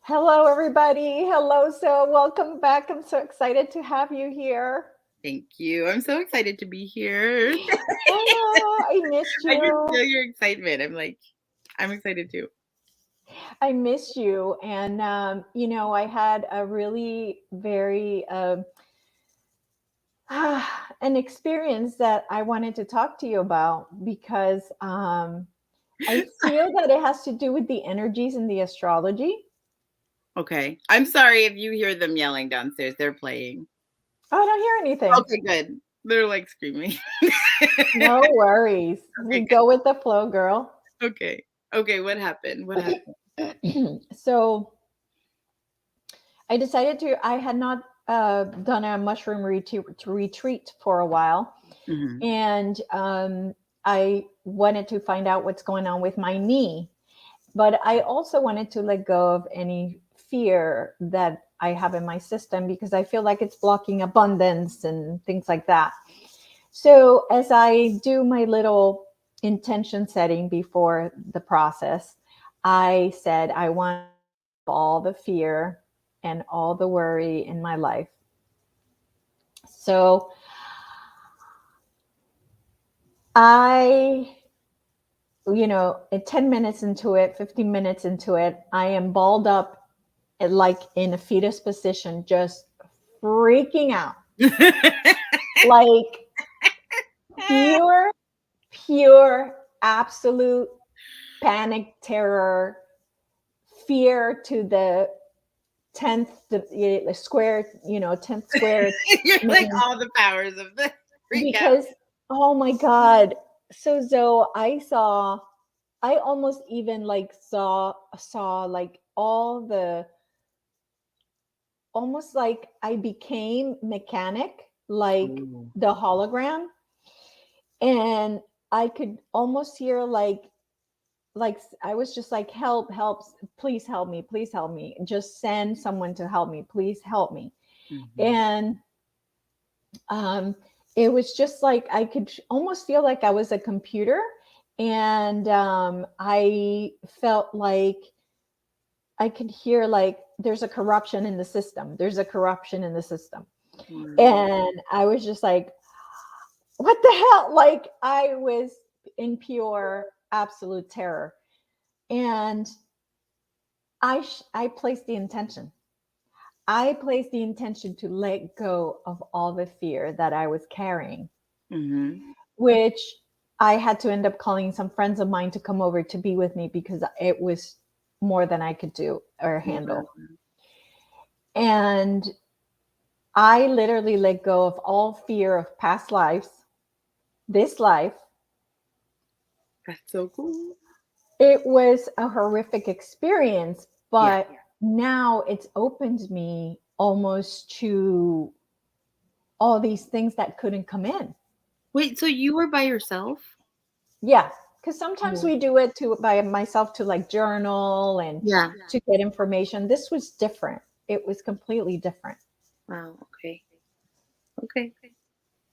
Hello, everybody. Hello. So, welcome back. I'm so excited to have you here. Thank you. I'm so excited to be here. Oh, I missed I can you. feel your excitement. I'm excited too. I miss you. And, I had a really very, an experience that I wanted to talk to you about because I feel that it has to do with the energies in the astrology. Okay. I'm sorry if you hear them yelling downstairs. They're playing. Oh, I don't hear anything. Okay, good. They're like screaming. No worries. We Okay, go with the flow, girl. good. Okay. Okay, what happened? What happened? So, I had not done a mushroom retreat for a while. Hmm. And I wanted to find out what's going on with my knee. But I also wanted to let go of any fear that I have in my system because I feel like it's blocking abundance and things like that. So, as I do my little intention setting before the process, I said, I want all the fear and all the worry in my life. So I, at 10 minutes into it, 15 minutes into it, I am balled up like in a fetus position, just freaking out. Like pure, pure, absolute panic, terror, fear to the 10th square, 10th square. You're like Meaning, all the powers of the freak out. because, oh my God. So, Zoe, I almost even like saw like all the, almost like I became mechanic, like Ooh. the hologram. And I could almost hear like I was just like, help, please help me, just send someone to help me, please help me. Mhm. And um it was just like I could almost feel like I was a computer. And I felt like I could hear like there's a corruption in the system, there's a corruption in the system. Mm. And I was just like, what the hell, like I was in pure absolute terror. And I placed the intention. I placed the intention to let go of all the fear that I was carrying, Mhm. which I had to end up calling some friends of mine to come over to be with me because it was more than I could do or handle. Wow. And I literally let go of all fear of past lives, this life. That's so cool. It was a horrific experience, Yeah. but now it's opened me almost to all these things that couldn't come in. Wait, so you were by yourself? Yeah, because sometimes Oh. we do it to by myself to like journal and Yeah. to get information. This was different. It was completely different. Wow. Okay. Okay.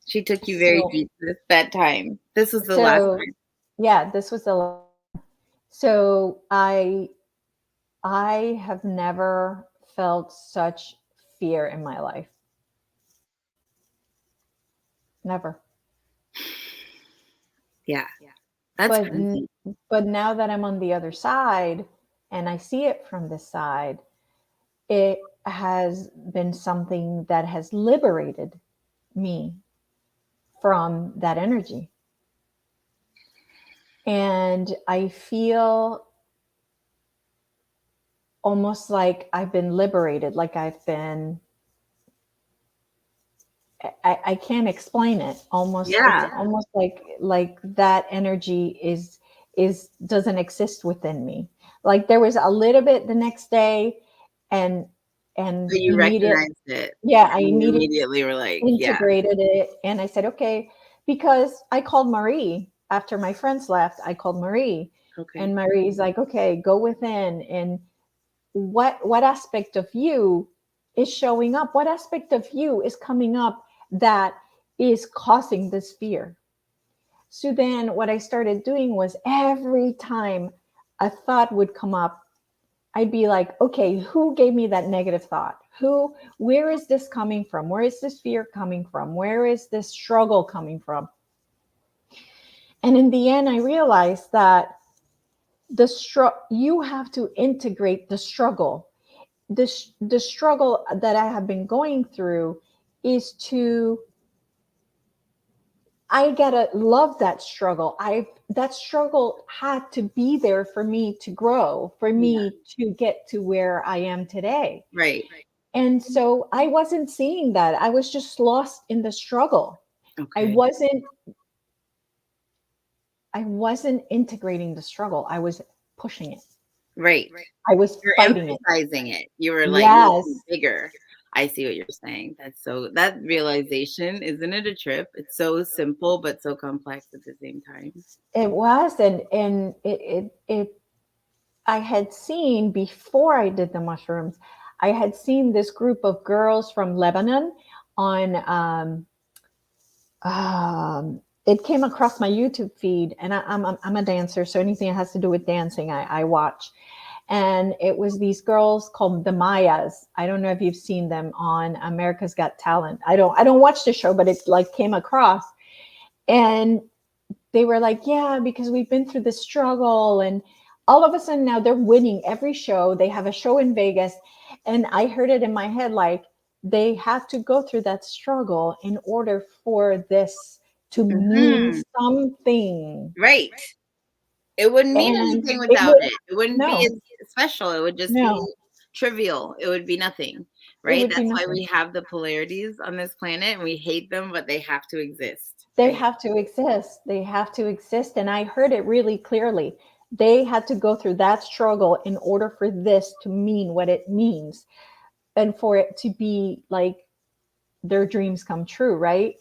She took you very So, deep that time. This was the last so time. yeah, this was the so I have never felt such fear in my life. Never. Yeah. That's But crazy. but now that I'm on the other side and I see it from this side, it has been something that has liberated me from that energy. And I feel almost like I've been liberated, like I've been, I can't explain it. Almost, it's Yeah. almost like that energy is doesn't exist within me. Like there was a little bit the next day, and So you immediate, recognized it, yeah, I and you immediately immediately were like, "Yeah." integrated it. And I said, okay, because I called Marie after my friends left. I called Marie, Okay. and Marie's like, okay, go within. And what aspect of you is showing up? What aspect of you is coming up that is causing this fear? So then what I started doing was every time a thought would come up, I'd be like, okay, who gave me that negative thought? Where is this coming from? Where is this fear coming from? Where is this struggle coming from? And in the end, I realized that you have to integrate the struggle. The struggle that I have been going through is to, I gotta love that struggle. That struggle had to be there for me to grow, for Yeah. me to get to where I am today. Right. And so I wasn't seeing that. I was just lost in the struggle. I Okay. wasn't I wasn't integrating the struggle. I was pushing it. Right. I was You're fighting it. emphasizing it. You were like making Yes, it bigger. I see what you're saying. That's so, that realization, isn't it a trip? It's so simple but so complex at the same time. it was. And I had seen before I did the mushrooms, I had seen this group of girls from Lebanon on it came across my YouTube feed, and I'm a dancer, so anything that has to do with dancing, I watch. And it was these girls called the Mayas. I don't know if you've seen them on America's Got Talent. I don't watch the show, but it like came across, and they were like, yeah, because we've been through the struggle, and all of a sudden now they're winning every show. They have a show in Vegas, and I heard it in my head like they have to go through that struggle in order for this to mean Mhm. something. Right. It wouldn't mean And anything it without would, it. It wouldn't be no, as special. It would just be no, trivial. It would be nothing, it right? would be That's why nothing. we have the polarities on this planet and we hate them, but they have to exist, They right? have to exist. They have to exist. And I heard it really clearly. They had to go through that struggle in order for this to mean what it means, and for it to be like their dreams come true, right?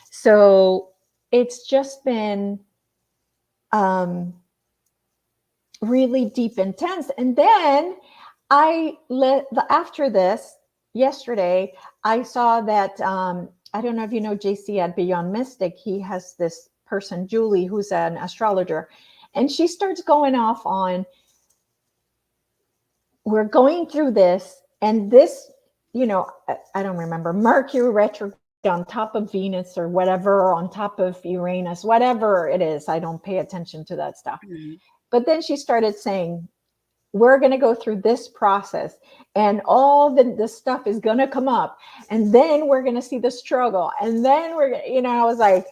So it's just been um, really deep, intense. And then after this, yesterday, I saw that I don't know if you know JC at Beyond Mystic. He has this person, Julie, who's an astrologer, and she starts going off on, we're going through this, and this, I don't remember, Mercury retrograde on top of Venus or whatever, on top of Uranus, whatever it is. I don't pay attention to that stuff. Mhm. But then she started saying, we're going to go through this process, and all the stuff is going to come up, and then we're going to see the struggle, and then we're going to, I was like,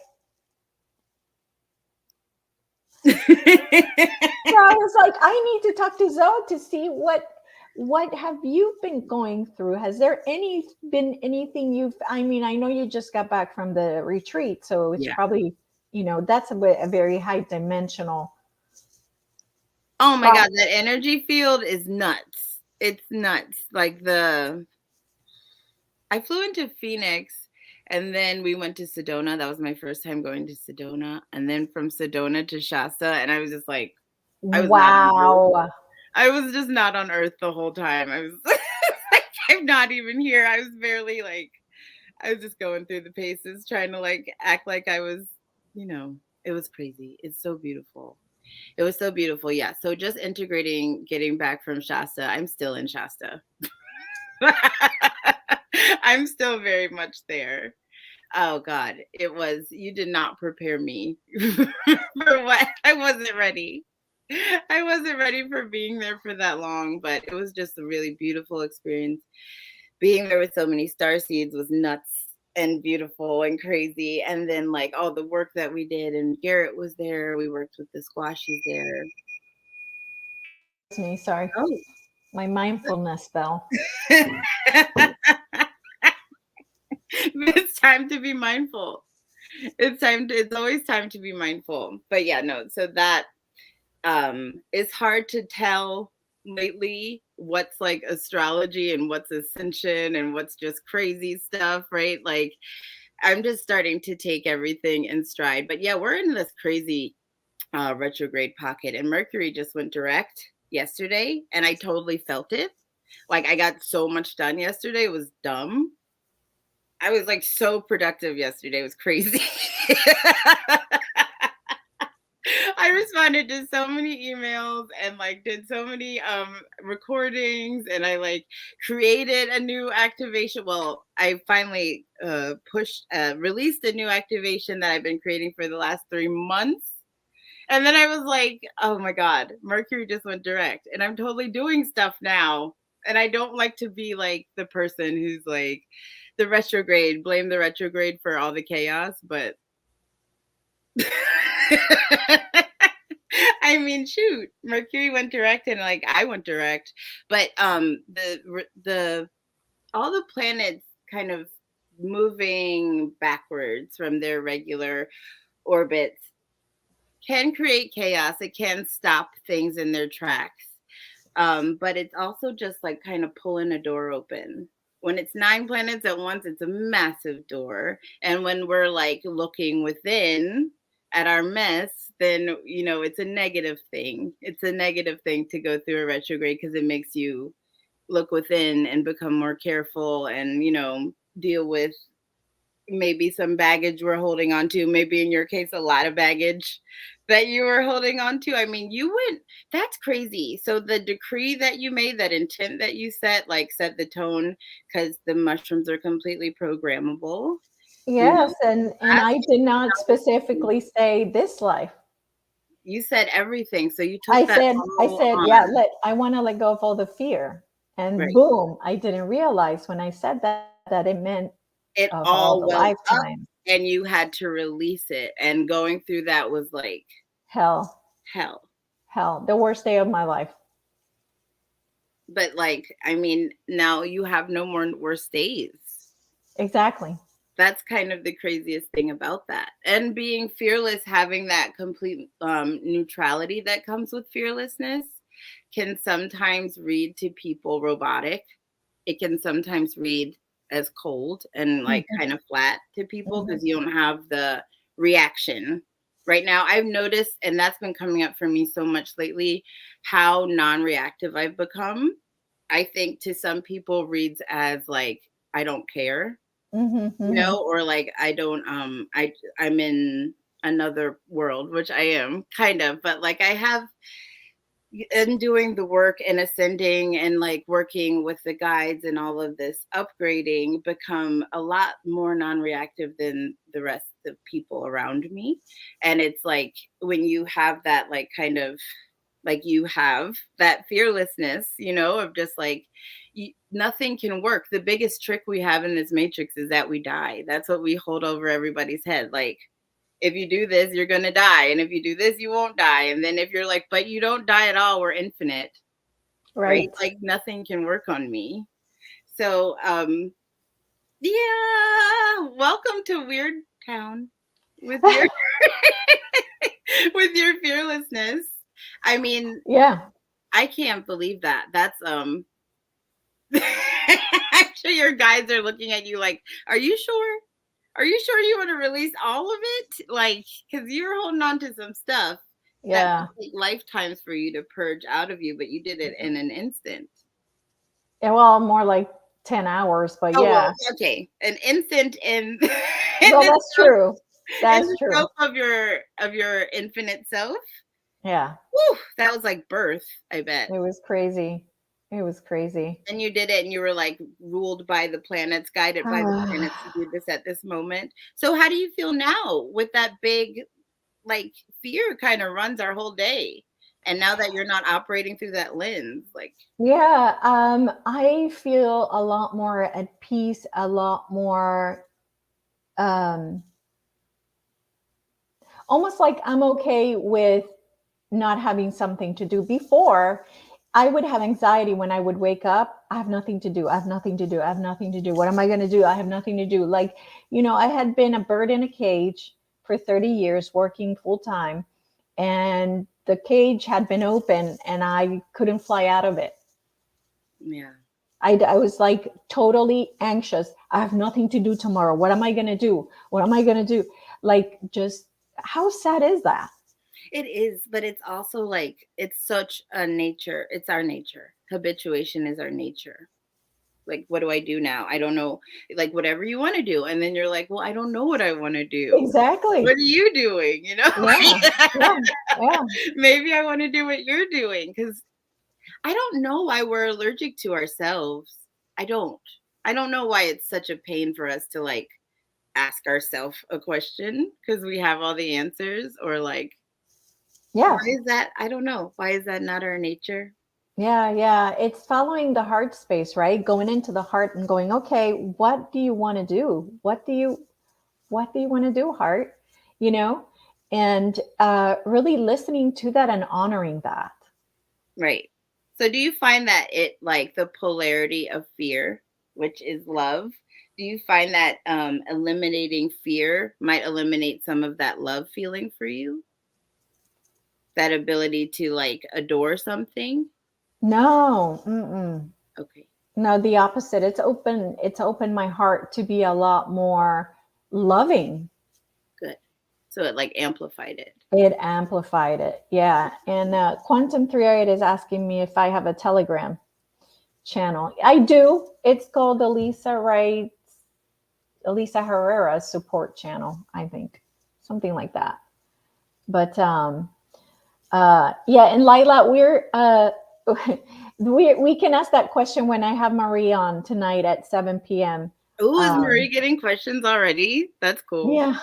so I was like, I need to talk to Zoe to see what have you been going through. Has there been anything I mean, I know you just got back from the retreat, so it's Yeah. probably, that's a very high dimensional Oh my process. God, that energy field is nuts. It's nuts. Like I flew into Phoenix and then we went to Sedona. That was my first time going to Sedona. And then from Sedona to Shasta. And I was just like, I was not on Earth. Wow. I was just not on Earth the whole time. I was like, I'm not even here. I was barely like, I was just going through the paces, trying to like act like I was, it was crazy. It's so beautiful. It was so beautiful. Yeah. So just integrating, getting back from Shasta, I'm still in Shasta. I'm still very much there. Oh God, you did not prepare me for what I wasn't ready. I wasn't ready for being there for that long, but it was just a really beautiful experience. Being there with so many star seeds was nuts and beautiful and crazy. And then like all the work that we did, and Garrett was there. We worked with the squashies there. It's me, sorry. Oh. My mindfulness bell. It's time to be mindful. It's always time to be mindful. But yeah, no, so that it's hard to tell lately what's like astrology and what's ascension and what's just crazy stuff, right? Like I'm just starting to take everything in stride. But yeah, we're in this crazy retrograde pocket, and Mercury just went direct yesterday, and I totally felt it. Like I got so much done yesterday. It was dumb. I was like so productive yesterday. It was crazy. I responded to so many emails and like did so many recordings, and I like created a new activation. Well, I finally released a new activation that I've been creating for the last 3 months. And then I was like, oh my God, Mercury just went direct. And I'm totally doing stuff now. And I don't like to be like the person who's like the retrograde, blame the retrograde for all the chaos. But I mean, shoot, Mercury went direct and like I went direct. But the all the planets kind of moving backwards from their regular orbits can create chaos. It can stop things in their tracks. But it's also just like kind of pulling a door open. When it's 9 planets at once, it's a massive door. And when we're like looking within at our mess, then, you know, it's a negative thing. It's a negative thing to go through a retrograde because it makes you look within and become more careful and, you know, deal with maybe some baggage we're holding on to, maybe in your case a lot of baggage that you were holding on to. I mean, you went, that's crazy. So the decree that you made, that intent that you set, like set the tone, because the mushrooms are completely programmable, you know. Yes, and I did not specifically say this life. You said everything, so you took I that said, I all said, yeah, on. I want to let go of all the fear. And Right, boom, I didn't realize when I said that it meant it of all all the welled up lifetimes. and you had to release it, and going through that was like Hell, hell. hell, the worst day of my life. But like, I mean, now you have no more worse days. Exactly. That's kind of the craziest thing about that. And being fearless, having that complete neutrality that comes with fearlessness, can sometimes read to people robotic. It can sometimes read as cold and like Mhm, kind of flat to people mhm, because you don't have the reaction. Right now, I've noticed, and that's been coming up for me so much lately, how non reactive I've become. I think to some people reads as like, I don't care, mhm, you mhm. know, or like I don't I'm in another world, which I am kind of, but like I have in doing the work and ascending and like working with the guides and all of this upgrading, become a lot more non-reactive than the rest of people around me. And it's like when you have that like kind of like you have that fearlessness, you know, of just like nothing can work. The biggest trick we have in this matrix is that we die. That's what we hold over everybody's head. Like, if you do this, you're going to die. And if you do this, you won't die. And then if you're like, but you don't die at all, we're infinite, right? Right. Like, nothing can work on me. So, yeah, welcome to Weird Town with your with your fearlessness. I mean, Yeah. I can't believe that. That's I'm sure your guides are looking at you like, are you sure? Are you sure you want to release all of it? Like, because you're holding on to some stuff that Yeah. might take lifetimes for you to purge out of you, but you did it in an instant. Yeah, well, more like 10 hours, but Oh well, yeah. okay, an instant in in Well, the that's scope, true. in That's the true. scope of your infinite self. Yeah. Whew, that was like birth, I bet. It was crazy. It was crazy. And you did it, and you were like ruled by the planets, guided by the planets to do this at this moment. So how do you feel now with that big like fear kind of runs our whole day? And now that you're not operating through that lens, like Yeah, I feel a lot more at peace, a lot more um almost like I'm okay with not having something to do. Before, I would have anxiety when I would wake up. I have nothing to do. I have nothing to do. I have nothing to do. What am I going to do? I have nothing to do. Like, I had been a bird in a cage for 30 years working full time, and the cage had been open and I couldn't fly out of it. yeah. I was like totally anxious. I have nothing to do tomorrow. What am I going to do? What am I going to do? Like, just how sad is that? It is, but it's also like it's such a nature. It's our nature. Habituation is our nature. Like, what do I do now? I don't know. Like, whatever you want to do. And then you're like, well, I don't know what I want to do. What Exactly. are you doing? Yeah. Yeah. Yeah. Maybe I want to do what you're doing, because I don't know why we're allergic to ourselves. I don't. I don't know why it's such a pain for us to like ask ourselves a question because we have all the answers, or like, why Yeah. is that? I don't know. Why is that not our nature? Yeah, yeah. It's following the heart space, right? Going into the heart and going, okay, what do you want to do? What do you want to do, heart? You know? And really listening to that and honoring that. Right. So do you find that it, like the polarity of fear, which is love, do you find that eliminating fear might eliminate some of that love feeling for you? That ability to like adore something? No, mm-mm. Okay, No, the opposite. It's opened my heart to be a lot more loving. good. So it like amplified it. It amplified it. Yeah. And Quantum 38 is asking me if I have a Telegram channel. I do. It's called Elisa Herrera's support channel, I think. Something like that. But yeah, and Lila, we're we can ask that question when I have Marie on tonight at 7 p.m. Oh, is Um, Marie getting questions already? That's cool. yeah.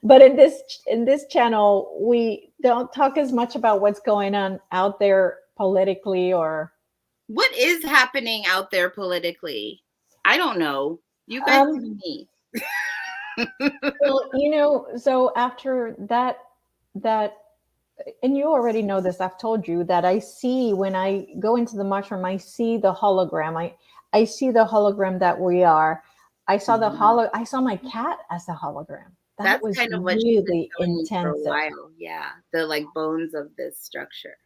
But in this channel, we don't talk as much about what's going on out there politically or What is happening out there politically? I don't know. You guys um tell me. well, so after that and you already know this, I've told you that I see when I go into the mushroom, I see the hologram. I see the hologram that we are. Mhm. I saw my cat as a hologram. That That's was kind of what she's been really telling me for a intensive. while. Yeah, the like bones of this structure.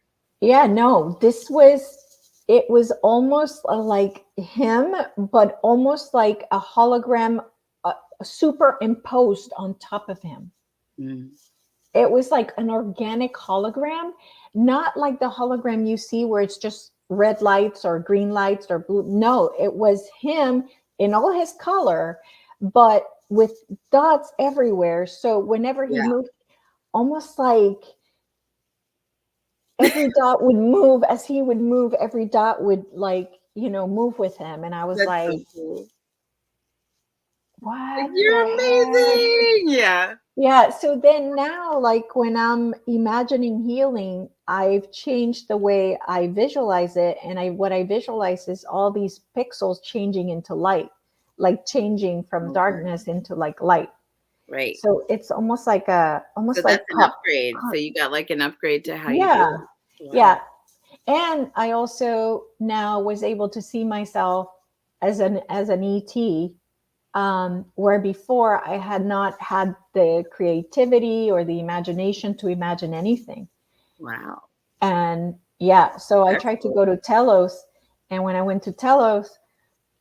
Yeah, no, it was almost like him, but almost like a hologram superimposed on top of him. Mm. It was like an organic hologram, not like the hologram you see where it's just red lights or green lights or blue. No, it was him in all his color, but with dots everywhere. So whenever he Yeah, moved, almost like every dot would move as he would move, every dot would move with him. And I was that's so like, cool. Like, what you're the heck? amazing. Yeah. Yeah, so then now, like when I'm imagining healing, I've changed the way I visualize it, and what I visualize is all these pixels changing into light, like changing from Okay. darkness into like light. Right. So it's So almost like that's an upgrade. So you got like an upgrade to how you do yeah, it. Wow. yeah. And I also now was able to see myself as an ET, where before I had not had the creativity or the imagination to imagine anything. Wow. And yeah, so I That's tried to cool. go to Telos. And when I went to Telos,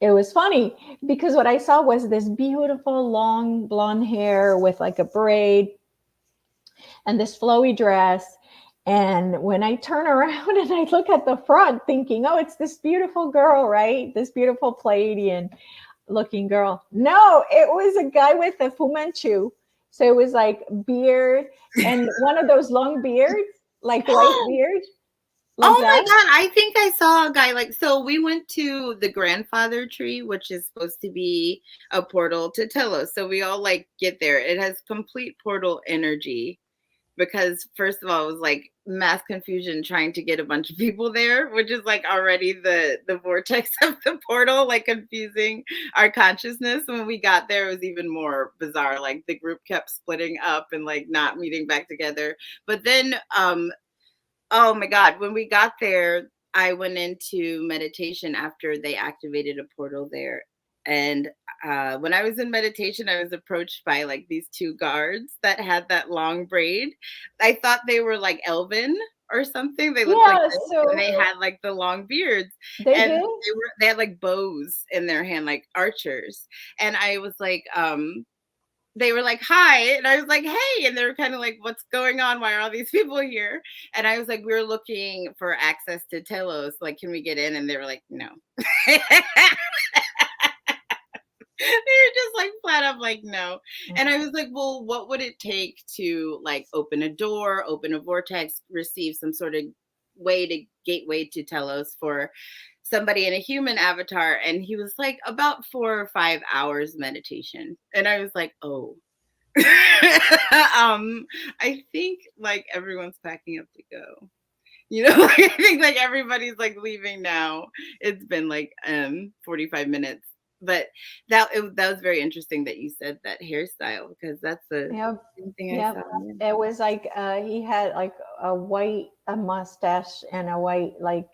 it was funny because what I saw was this beautiful long blonde hair with like a braid and this flowy dress. And when I turn around and I look at the front, thinking, oh, it's this beautiful girl, right? This beautiful Palladian looking girl. No, it was a guy with a Fu Manchu. So it was like beard and one of those long beards, like white beard, like Oh my that. God, I think I saw a guy like, so we went to the grandfather tree, which is supposed to be a portal to Telos. So we all like get there. It has complete portal energy because first of all, it was like mass confusion trying to get a bunch of people there, which is like already the vortex of the portal, like confusing our consciousness. When we got there, it was even more bizarre. Like the group kept splitting up and like not meeting back together. But then oh my God. When we got there, I went into meditation after they activated a portal there. And when I was in meditation, I was approached by like these two guards that had that long braid. I thought they were like Elven or something. They looked like Yeah, this, and so they had like the long beards, they and do. they had like bows in their hand, like archers. And I was like, they were like, hi. And I was like, hey. And they were kind of like, what's going on? Why are all these people here? And I was like, we're looking for access to Telos. Like, can we get in? And they were like, no. They were just like flat up like no. And I was like, well, what would it take to like open a door, open a vortex, receive some sort of gateway to Telos for somebody in a human avatar? And he was like, about 4 or 5 hours meditation. And I was like, oh. I think like everyone's packing up to go. Like, I think like everybody's like leaving now. It's been like 45 minutes. But that was very interesting that you said that hairstyle, because that's the Yeah, same thing I yeah. saw. It was like he had like a mustache and a white like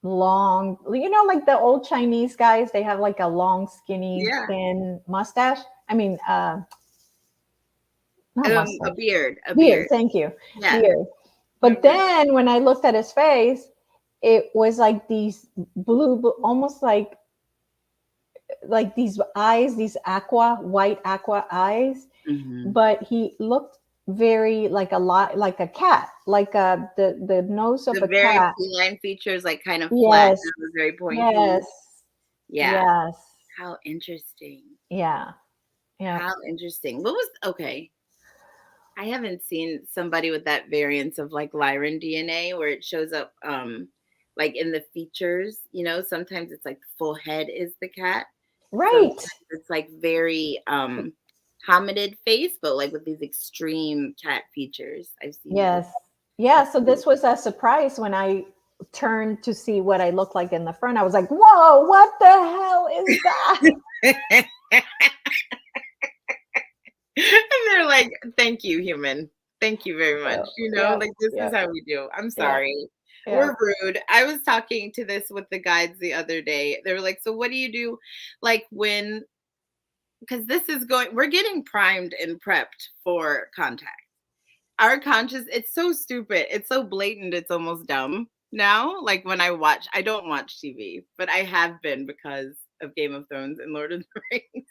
long, like the old Chinese guys, they have like a long, skinny, Yeah. thin mustache. I mean, not A mustache, beard, a beard. beard. Thank you, Yeah. beard. But then when I looked at his face, it was like these almost like these eyes, these white aqua eyes. Mm-hmm. But he looked very like a lot like a cat, like the nose of The a very cat. feline features, like kind of flat, Yes, and very pointy. yes, Yeah. yes, How interesting. yeah, yeah. How interesting. What was okay? I haven't seen somebody with that variance of like Lyran DNA where it shows up like in the features, sometimes it's like the full head is the cat. Sometimes Right. it's like very hominid face, but like with these extreme cat features. I've seen that. Yes. Yeah. That's So pretty this was a surprise when I turned to see what I looked like in the front. I was like, whoa, what the hell is that? And they're like, thank you, human. Thank you very much. Yeah, yeah, Like this is yeah, how we do. I'm yeah, sorry. yeah. We're rude. I was talking to this with the guides the other day. They were like, so what do you do like when, because we're getting primed and prepped for contact. Our conscious, it's so stupid. It's so blatant. It's almost dumb now. Like when I don't watch TV, but I have been because of Game of Thrones and Lord of the Rings.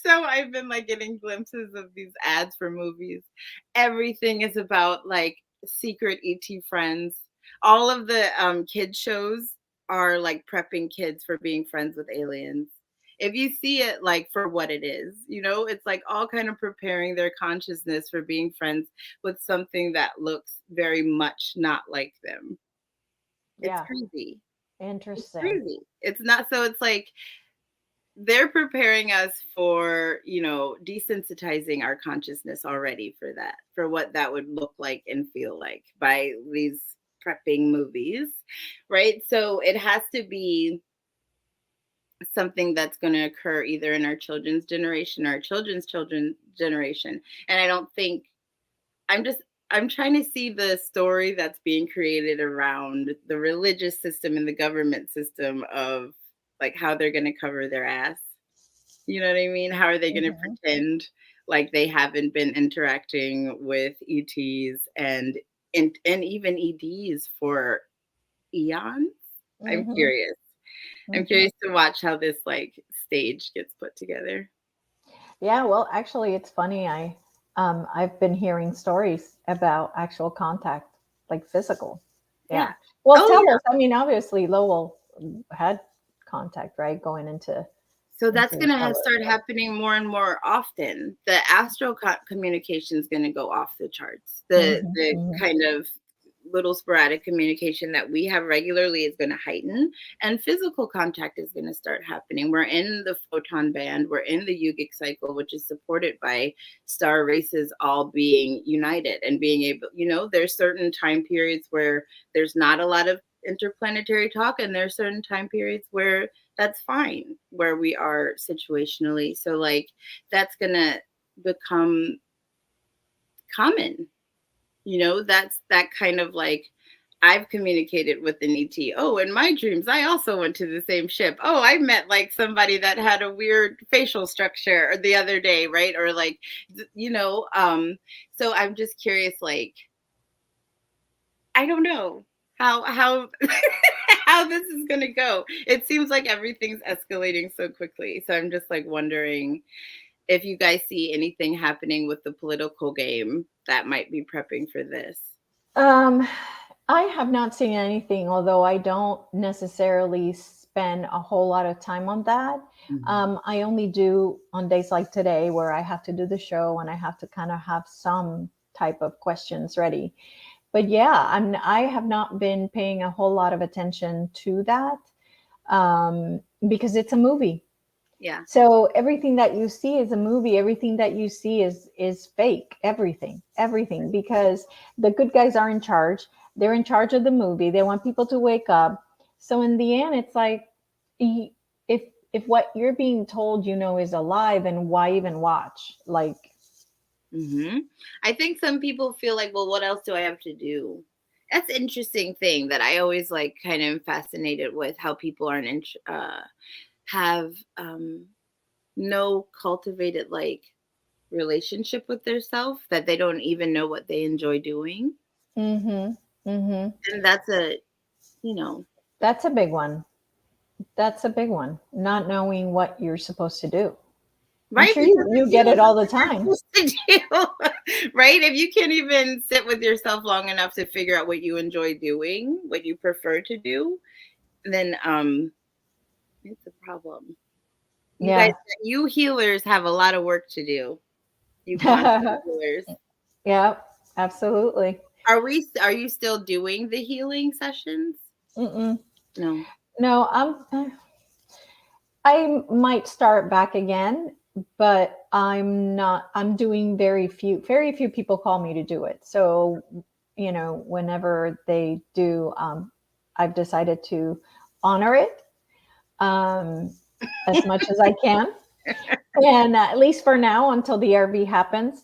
So I've been like getting glimpses of these ads for movies. Everything is about like secret ET friends. All of the kid shows are like prepping kids for being friends with aliens. If you see it like for what it is, it's like all kind of preparing their consciousness for being friends with something that looks very much not like them. It's Yeah. crazy. It's Interesting. crazy. It's not, so it's like they're preparing us for, desensitizing our consciousness already for that, for what that would look like and feel like by these prepping movies, right? So it has to be something that's going to occur either in our children's generation or our children's children's generation. And I don't think, I'm trying to see the story that's being created around the religious system and the government system of like how they're going to cover their ass. You know what I mean? How are they going to Mhm. pretend like they haven't been interacting with ETs and even EDs for eons? I'm Mhm. curious. I'm Mhm. curious to watch how this like stage gets put together. Yeah, well, actually, it's funny. I've been hearing stories about actual contact, like physical. Yeah. Yeah. Well, Oh tell yeah. us. I mean, obviously, Lowell had contact, right? Going So that's into going to Talos. start happening more and more often. The astral communication is going to go off the charts. Mhm, The mhm, kind of little sporadic communication that we have regularly is going to heighten, and physical contact is going to start happening. We're in the photon band, we're in the yogic cycle, which is supported by star races all being united and being able, there's certain time periods where there's not a lot of interplanetary talk, and there's certain time periods where that's fine where we are situationally. So like that's going to become common. That's that kind of like, I've communicated with an ET. Oh, in my dreams, I also went to the same ship. Oh, I met like somebody that had a weird facial structure the other day, right? Or like, so I'm just curious, like, I don't know how how this is going to go. It seems like everything's escalating so quickly. So I'm just like wondering if you guys see anything happening with the political game that might be prepping for this. Um, I have not seen anything, although I don't necessarily spend a whole lot of time on that. Mhm. I only do on days like today where I have to do the show and I have to kind of have some type of questions ready. But yeah, I have not been paying a whole lot of attention to that because it's a movie. Yeah. So everything that you see is a movie. Everything that you see is fake. Everything, because the good guys are in charge. They're in charge of the movie. They want people to wake up. So in the end, it's like, if if what you're being told, is a lie, then why even watch? Like, I think some people feel like, well, what else do I have to do? That's an interesting thing that I always like kind of fascinated with how people aren't have no cultivated like relationship with their self, that they don't even know what they enjoy doing. mm-hmm, mm-hmm. And that's a, you know, That's a big one. That's a big one. Not knowing what you're supposed to do. I'm right? sure Because you if you get it don't know all the what you're time. supposed to do, right? If you can't even sit with yourself long enough to figure out what you enjoy doing, what you prefer to do, then it's a problem. You guys, Yeah. you healers have a lot of work to do. You constant healers. Yeah, absolutely. Are you still doing the healing sessions? Mm-mm. No. No, I might start back again, but I'm not. I'm doing very few people call me to do it. So, whenever they do, I've decided to honor it as much as I can. And at least for now, until the RV happens,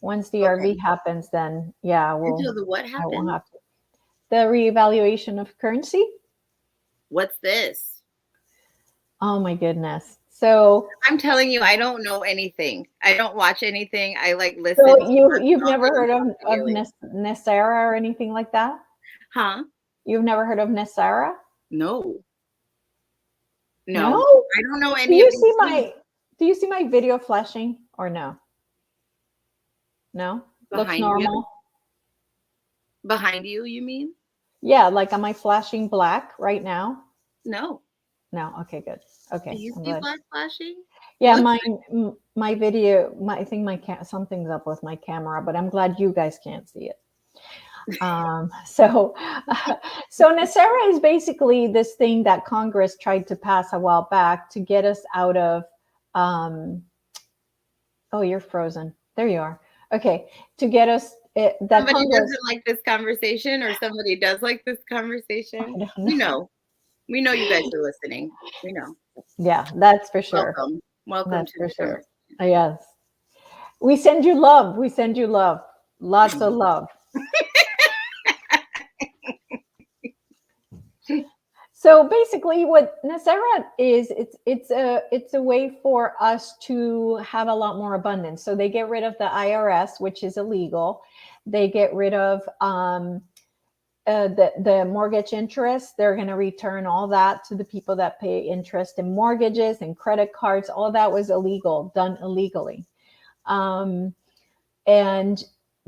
once the Okay. RV happens, then yeah, Until the what I won't happened? have to. The reevaluation of currency. What's this? Oh my goodness. So, I'm telling you, I don't know anything. I don't watch anything. I like so listen to you've never songs heard about the of healing. Nessara or anything like that? Huh? You've never heard of Nessara? No. No? No. I don't know Do any of you these see things. my video flashing or no? No? Looks Behind you? normal? Behind you, you mean? Yeah, like am I flashing black right now? No. No. Okay, good. Do Okay, you I'm see glad. black flashing? Yeah, Looks my video, I think something's up with my camera, but I'm glad you guys can't see it. So, so Nasera is basically this thing that Congress tried to pass a while back to get us out of. Um, oh, you're frozen. There you are. Okay, to get us that somebody Congress. doesn't like this conversation or somebody does like this I conversation. don't We know. know. We know you guys are listening. We know. Yeah, that's for sure. Welcome. Welcome That's to for the sure. conversation. Yes, we send you love. We send you love. Lots of love. So basically, what Nasera is, it's a way for us to have a lot more abundance. So they get rid of the IRS, which is illegal. They get rid of the mortgage interest. They're going to return all that to the people that pay interest in mortgages and credit cards. All that was illegal, done illegally. Um, and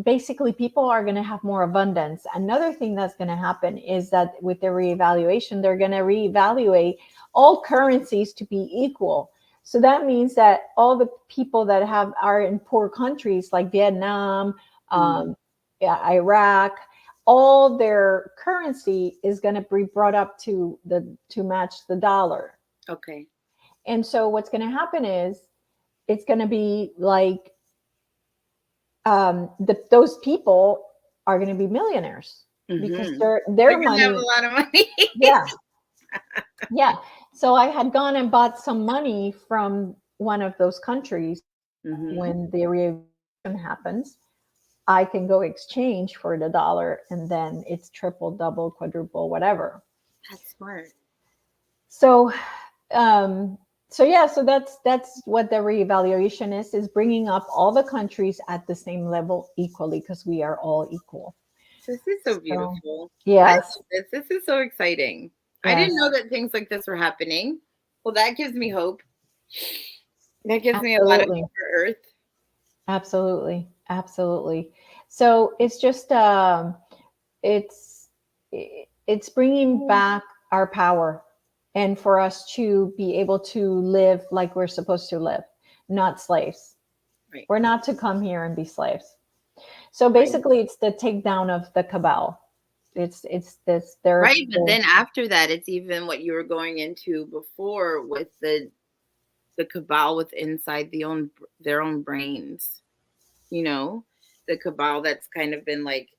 basically people are going to have more abundance. Another thing that's going to happen is that with the reevaluation, they're going to reevaluate all currencies to be equal. So that means that all the people that are in poor countries like Vietnam, Mm, um, yeah, Iraq, all their currency is going to be brought up to match the dollar. okay. And so what's going to happen is it's going to be like those people are going to be millionaires because Mm-hmm. They're their gonna have a money. lot of money. Yeah, yeah. So I had gone and bought some money from one of those countries. Mm-hmm. When the reevaluation happens, I can go exchange for the dollar, and then it's triple, double, quadruple, whatever. That's smart. So, um, so yeah, so that's what the reevaluation is bringing up all the countries at the same level equally because we are all equal. This is so So, beautiful. I love yes, this. This is so exciting. I didn't yes, know that things like this were happening. Well, that gives me hope. That gives me a lot of absolutely. hope for Earth. Absolutely. Absolutely. So it's just, it's, it's bringing back our power and for us to be able to live like we're supposed to live, not slaves. Right. We're not to come here and be slaves. So Right. basically, it's the takedown of the cabal. It's this. Right. But then after that, it's even what you were going into before with the cabal with inside their own brains. You know, the cabal that's kind of been like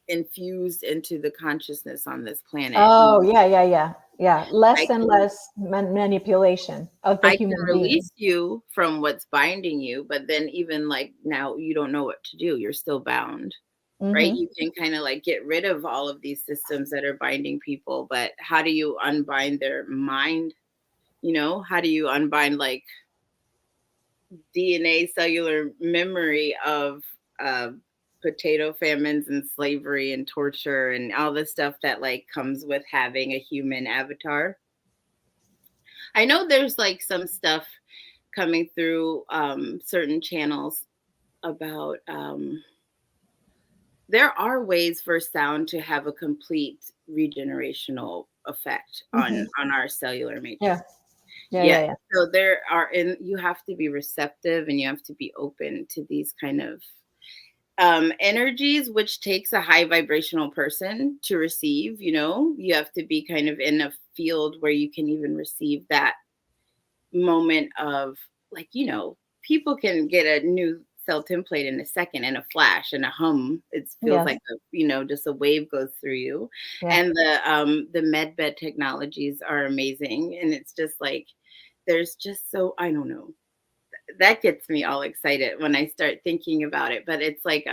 infused into the consciousness on this planet. Oh yeah, yeah, yeah, yeah. I Less and can less manipulation of the I can human being. release you from what's binding you, but then even like now you don't know what to do. You're still bound, right? Hmm. You can kind of like get rid of all of these systems that are binding people, but how do you unbind their mind? You know, how do you unbind like DNA cellular memory of potato famines and slavery and torture and all the stuff that like comes with having a human avatar? I know there's like some stuff coming through certain channels about there are ways for sound to have a complete regenerational effect Hmm. on our cellular Yeah, matrix. yeah, Yeah. yeah, yeah. So there are, and you have to be receptive and you have to be open to these kind of energies, which takes a high vibrational person to receive. You know, you have to be kind of in a field where you can even receive that moment of like, you know, people can get a new cell template in a second, in a flash, in a hum. It feels Yes, like a, you know, just a wave goes through you. yeah. And the med bed technologies are amazing. And it's just like there's just so I don't know. That gets me all excited when I start thinking about it. But it's like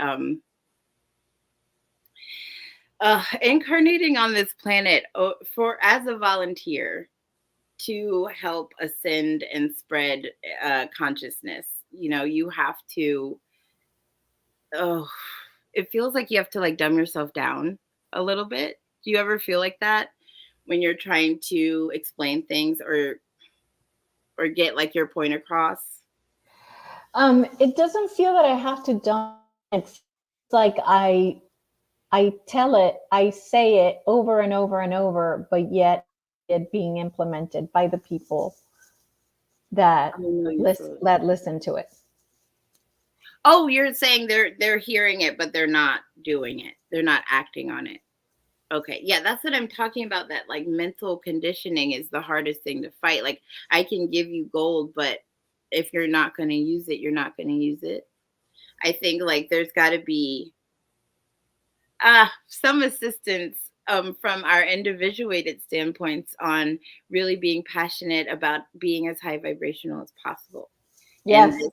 incarnating on this planet for as a volunteer to help ascend and spread consciousness. You know, you have to, oh, it feels like you have to like dumb yourself down a little bit. Do you ever feel like that when you're trying to explain things or get like your point across? It doesn't feel that I have to dumb. It feels like I tell it, I say it over and over and over, but yet it being implemented by the people I know you feel it. that listen to it. Oh, you're saying they're hearing it, but they're not doing it. They're not acting on it. Okay. Yeah, that's what I'm talking about. That like mental conditioning is the hardest thing to fight. Like I can give you gold, but if you're not going to use it, you're not going to use it. I think like there's got to be some assistance from our individuated standpoints on really being passionate about being as high vibrational as possible. And Yes.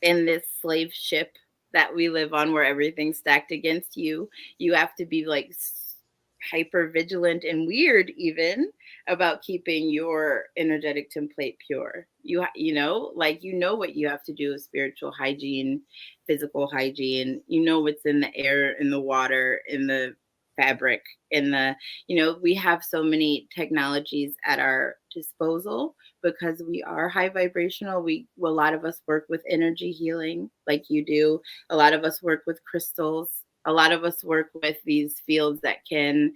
in this slave ship that we live on where everything's stacked against you, you have to be like hyper vigilant and weird even about keeping your energetic template pure. You know, like you know what you have to do with spiritual hygiene, physical hygiene. You know what's in the air, in the water, in the fabric, in the, you know, we have so many technologies at our disposal because we are high vibrational. A lot of us work with energy healing like you do. A lot of us work with crystals. A lot of us work with these fields that can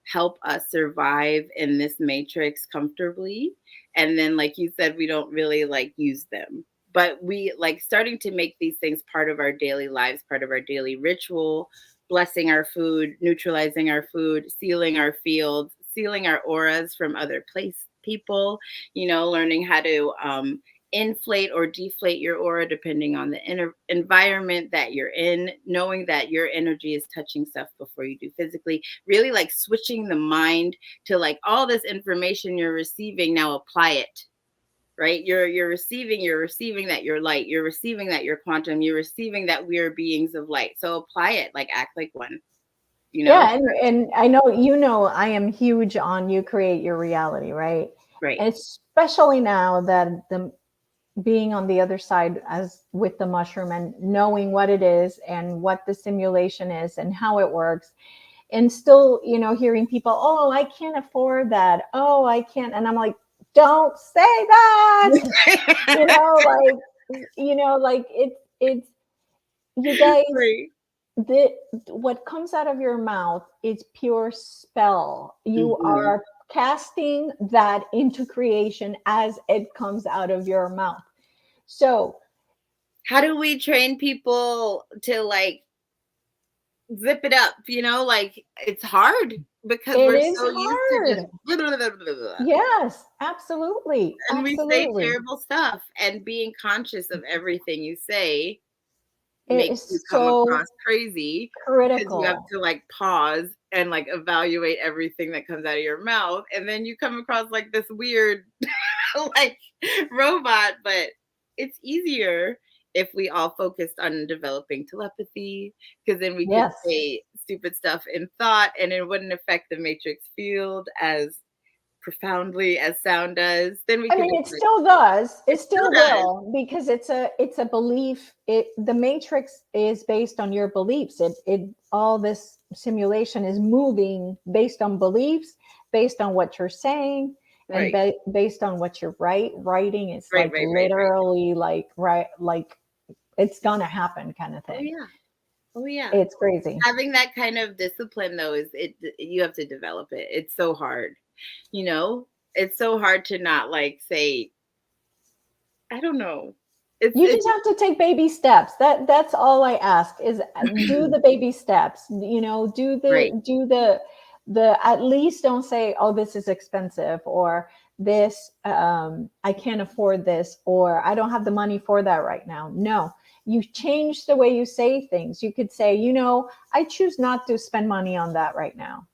help us survive in this matrix comfortably. And then, like you said, we don't really like use them. But we like starting to make these things part of our daily lives, part of our daily ritual, blessing our food, neutralizing our food, sealing our fields, sealing our auras from other people, you know, learning how to inflate or deflate your aura depending on the environment that you're in, knowing that your energy is touching stuff before you do physically, really like switching the mind to like all this information you're receiving, now apply it. Right, you're receiving that you're light, you're receiving that you're quantum, you're receiving that we are beings of light, so apply it, like act like one, you know. Yeah, and I know you know I am huge on you create your reality, right? Right. And especially now that the being on the other side as with the mushroom and knowing what it is and what the simulation is and how it works, and still, hearing people, oh, I can't afford that, oh, I can't, and I'm like, don't say that. Like, like it's you guys, Right. the what comes out of your mouth is pure spell. You Mhm. are casting that into creation as it comes out of your mouth. So How do we train people to like zip it up? Like it's hard because it we're is so used to just hard. Yes, absolutely, and we say absolutely. terrible stuff, and being conscious of everything you say It makes is you come so across crazy because you have critical. to like pause and like evaluate everything that comes out of your mouth, and then you come across like this weird like robot. But it's easier if we all focused on developing telepathy, because then we could Yes. say stupid stuff in thought and it wouldn't affect the matrix field as profoundly as sound does. Then we I could mean, just it like, still does. It it still still does. will, because it's a belief. The matrix is based on your beliefs. It all this simulation is moving based on beliefs, based on what you're saying, and Right, based on what you're writing. It's right, like right, right, right. literally like right, like it's gonna happen kind of Oh thing. yeah. Oh yeah. It's crazy. Having that kind of discipline though is it, you have to develop it. It's so hard, you know it's so hard to not like say, I don't know. You It's just have to take baby steps. That's all I ask is, do the baby steps. Do right, the at least don't say, oh, this is expensive, or this, I can't afford this, or I don't have the money for that right now. No, you change the way you say things. You could say, I choose not to spend money on that right now.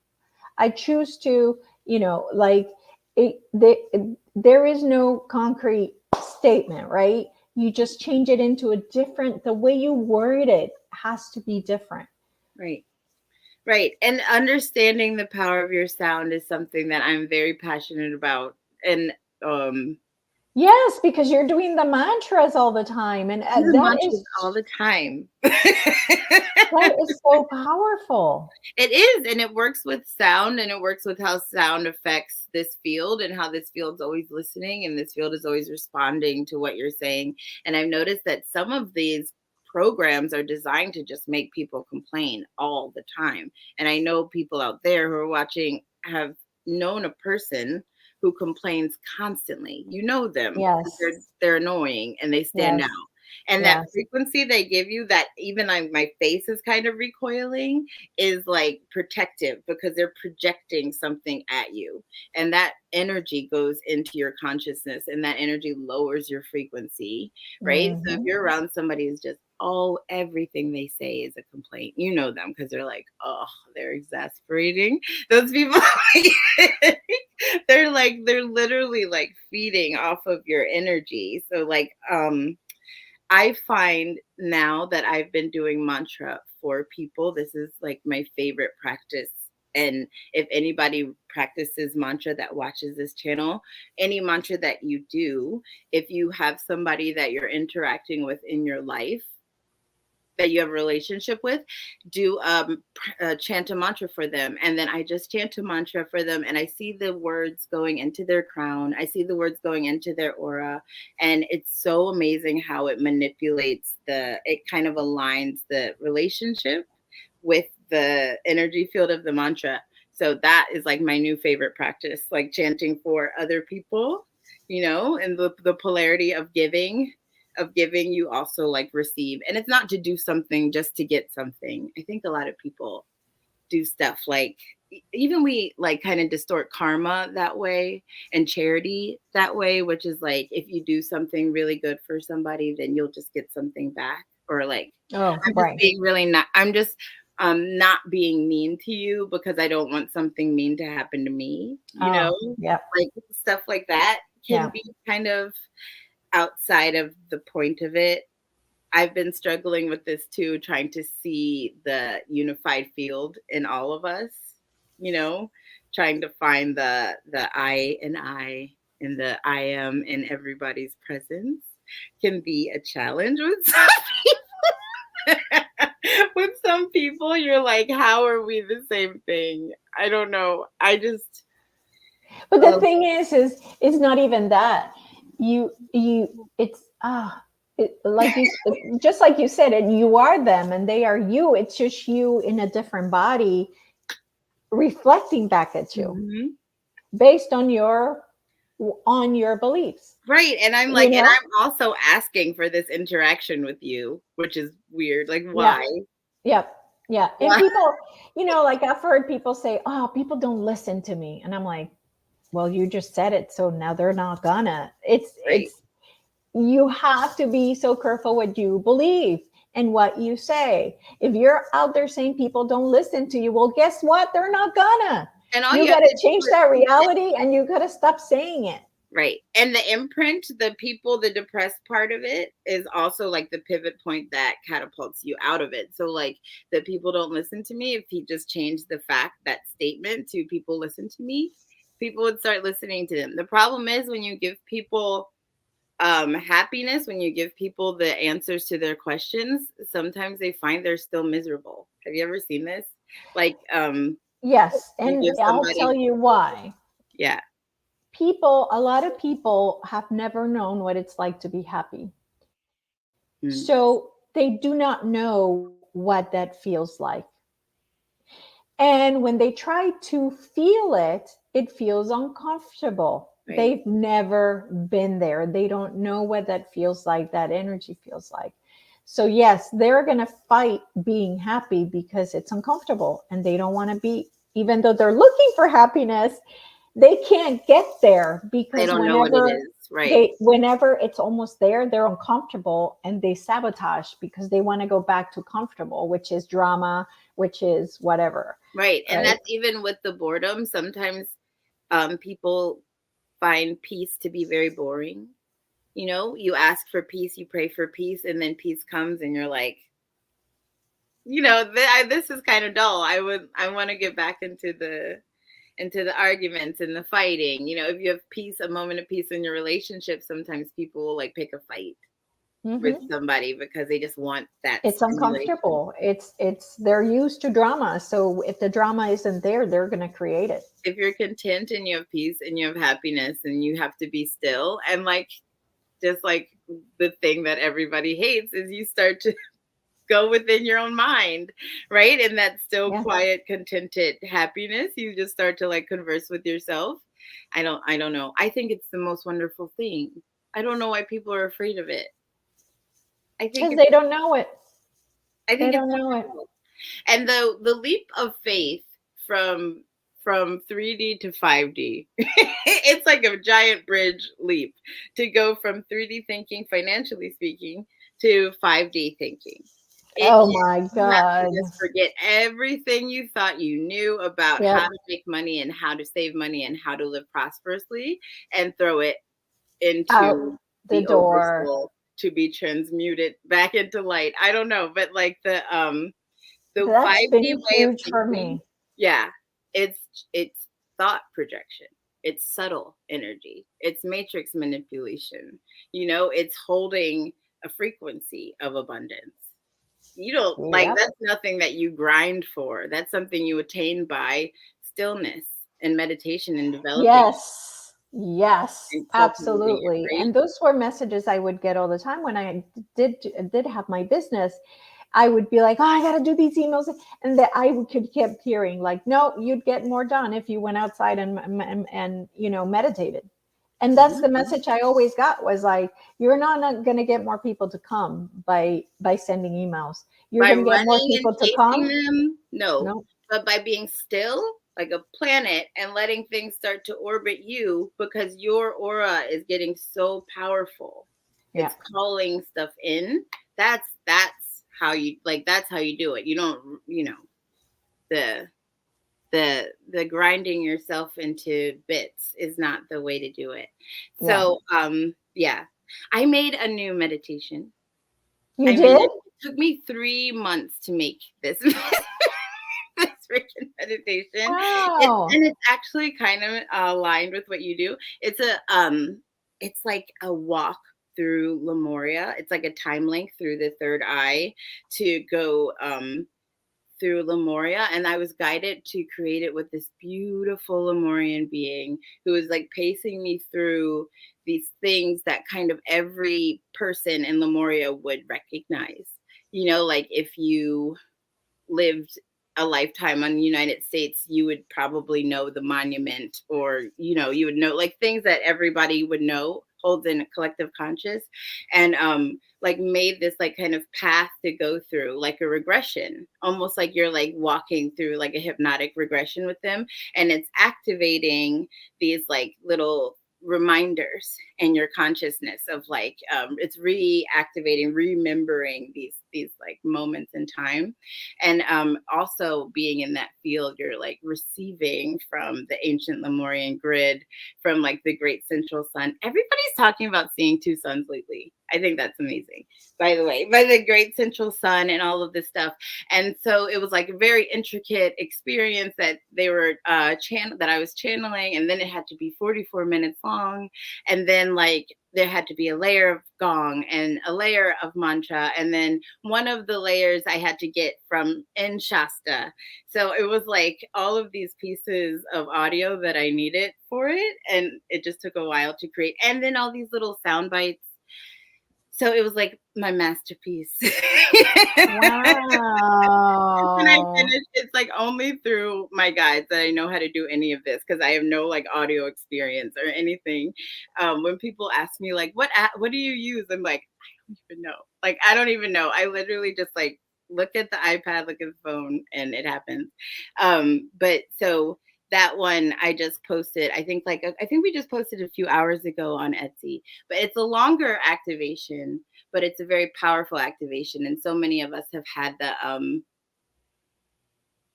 I choose to, like, there is no concrete statement, right? You just change it into a different, the way you word it has to be different. right, right. And understanding the power of your sound is something that I'm very passionate about. And um Yes, because you're doing the mantras all the time. And I do the mantras all the time. that is so powerful. It is, and it works with sound, and it works with how sound affects this field, and how this field's always listening, and this field is always responding to what you're saying. And I've noticed that some of these programs are designed to just make people complain all the time. And I know people out there who are watching have known a person who complains constantly. You know them because they're Yes, they're annoying and they stand out. yes, And that yes. frequency they give you, that even my face is kind of recoiling, is like protective because they're projecting something at you. And that energy goes into your consciousness, and that energy lowers your frequency, right? So if Hmm. you're around somebody who's just, oh, everything they say is a complaint, you know them because they're like, oh, they're exasperating. Those people, they're literally like feeding off of your energy. So like, I find now that I've been doing mantra for people, this is like my favorite practice. And if anybody practices mantra that watches this channel, any mantra that you do, if you have somebody that you're interacting with in your life, that you have a relationship with, do chant a mantra for them. And then I just chant a mantra for them, and I see the words going into their crown, I see the words going into their aura. And it's so amazing how it manipulates it kind of aligns the relationship with the energy field of the mantra. So that is like my new favorite practice, like chanting for other people, and the polarity of giving, you also like receive. And it's not to do something just to get something. I think a lot of people do stuff like, even we like kind of distort karma that way, and charity that way, which is like, if you do something really good for somebody, then you'll just get something back. Or like, Oh, I'm just right. being really not, I'm just not being mean to you because I don't want something mean to happen to me, Oh, yep. like stuff like that can Yeah. be kind of outside of the point of it. I've been struggling with this too, trying to see the unified field in all of us, you know, trying to find the I and the I am in everybody's presence. can be a challenge with some with some people. You're like, how are we the same thing? I don't know. I just But the um, thing is it's not even that. It's like just like you said, and you are them, and they are you. It's just you in a different body, reflecting back at you mhm. based on your beliefs. Right. And I'm You like, and know? I'm also asking for this interaction with you, which is weird. Like, Yeah. why? Yep. Yeah. And Why? people, like I've heard people say, "Oh, people don't listen to me," and I'm like, "Well, you just said it, so now they're not gonna." Right. It's You have to be so careful what you believe and what you say. If you're out there saying people don't listen to you, well, guess what? They're not gonna. And all You you have got to to do change is that keep it. reality and you got to stop saying it. Right. And the imprint, the people, the depressed part of it is also like the pivot point that catapults you out of it. So, like, the people don't listen to me, if he just changed the fact, that statement to people listen to me, people would start listening to them. The problem is when you give people happiness, when you give people the answers to their questions, sometimes they find they're still miserable. Have you ever seen this? Like, Yes. you And give I'll tell somebody, you why. yeah. A lot of people have never known what it's like to be happy. Mm, So they do not know what that feels like. And when they try to feel it, it feels uncomfortable. right. They've never been there. They don't know what that feels like, that energy feels like. So, yes, they're going to fight being happy because it's uncomfortable and they don't want to be, even though they're looking for happiness, they can't get there They because don't know what it is. Right. whenever it's almost there, they're uncomfortable and they sabotage because they want to go back to comfortable, which is drama, which is whatever. Right. And Right. that's even with the boredom. Sometimes people find peace to be very boring. You know, you ask for peace, you pray for peace, and then peace comes, and you're like, this is kind of dull. I want to get back into the arguments and the fighting. You know, if you have peace, a moment of peace in your relationship, sometimes people will like pick a fight with Hmm. somebody because they just want that It's stimulation. uncomfortable. They're used to drama. So if the drama isn't there, they're going to create it. If you're content and you have peace and you have happiness and you have to be still, and like, just like, the thing that everybody hates is you start to go within your own mind, right? And that still Yeah. quiet, contented happiness, you just start to like converse with yourself. I don't know. I think it's the most wonderful thing. I don't know why people are afraid of it. I think Because it's they don't know it. I They think it's don't know it. wonderful. And the leap of faith from 3D to 5D, it's like a giant bridge leap to go from 3D thinking, financially speaking, to 5D thinking. It Oh is, my you have to God. just forget everything you thought you knew about how Yep. to make money and how to save money and how to live prosperously, and throw it into Out the the door. oversoul to be transmuted back into light. I don't know, but like the That's been 5D way of huge for thinking, me. yeah, it's thought projection. It's subtle energy. It's matrix manipulation. It's holding a frequency of abundance. You don't like, Yep. that's nothing that you grind for. That's something you attain by stillness and meditation and developing Yes. Yes, and cultivating it, absolutely. right? And those were messages I would get all the time when I did have my business. I would be like, "Oh, I got to do these emails," and that I could keep hearing like, "No, you'd get more done if you went outside and meditated." And that's the Mhm. message I always got was like, "You're not going to get more people to come by sending emails. You're By going to get more running and people to chasing come." them, no. No. But by being still, like a planet, and letting things start to orbit you, because your aura is getting so powerful. Yeah. It's calling stuff in. That's how you, like, that's how you do it. You don't, the the grinding yourself into bits is not the way to do it. Yeah. So, yeah. I made a new meditation. You I made did? it. It took me 3 months to make this this freaking meditation. Wow. It's actually kind of aligned with what you do. It's like a walk through Lemuria. It's like a time link through the third eye to go through Lemuria, and I was guided to create it with this beautiful Lemurian being who was like pacing me through these things that kind of every person in Lemuria would recognize. You know, like if you lived a lifetime on the United States, you would probably know the monument, or you would know like things that everybody would know holds in a collective conscious, and like made this like kind of path to go through, like a regression, almost like you're like walking through like a hypnotic regression with them, and it's activating these like little reminders in your consciousness of like it's reactivating, remembering these like moments in time. And also being in that field, you're like receiving from the ancient Lemurian grid, from like the great central sun. Everybody's talking about seeing two suns lately. I think that's amazing, by the way, by the great central sun and all of this stuff. And so it was like a very intricate experience that they were that I was channeling, and then it had to be 44 minutes long, and then like there had to be a layer of gong and a layer of mantra, and then one of the layers I had to get from in Shasta. So it was like all of these pieces of audio that I needed for it, and it just took a while to create, and then all these little sound bites. So it was like my masterpiece. When I Wow. finish, it's like only through my guides that I know how to do any of this, because I have no like audio experience or anything. When people ask me like, what do you use? I'm like, I don't even know. Like, I don't even know. I literally just like look at the iPad, look at the phone, and it happens. But so that one I just posted, I think we just posted a few hours ago on Etsy, but it's a longer activation, but it's a very powerful activation. And so many of us have had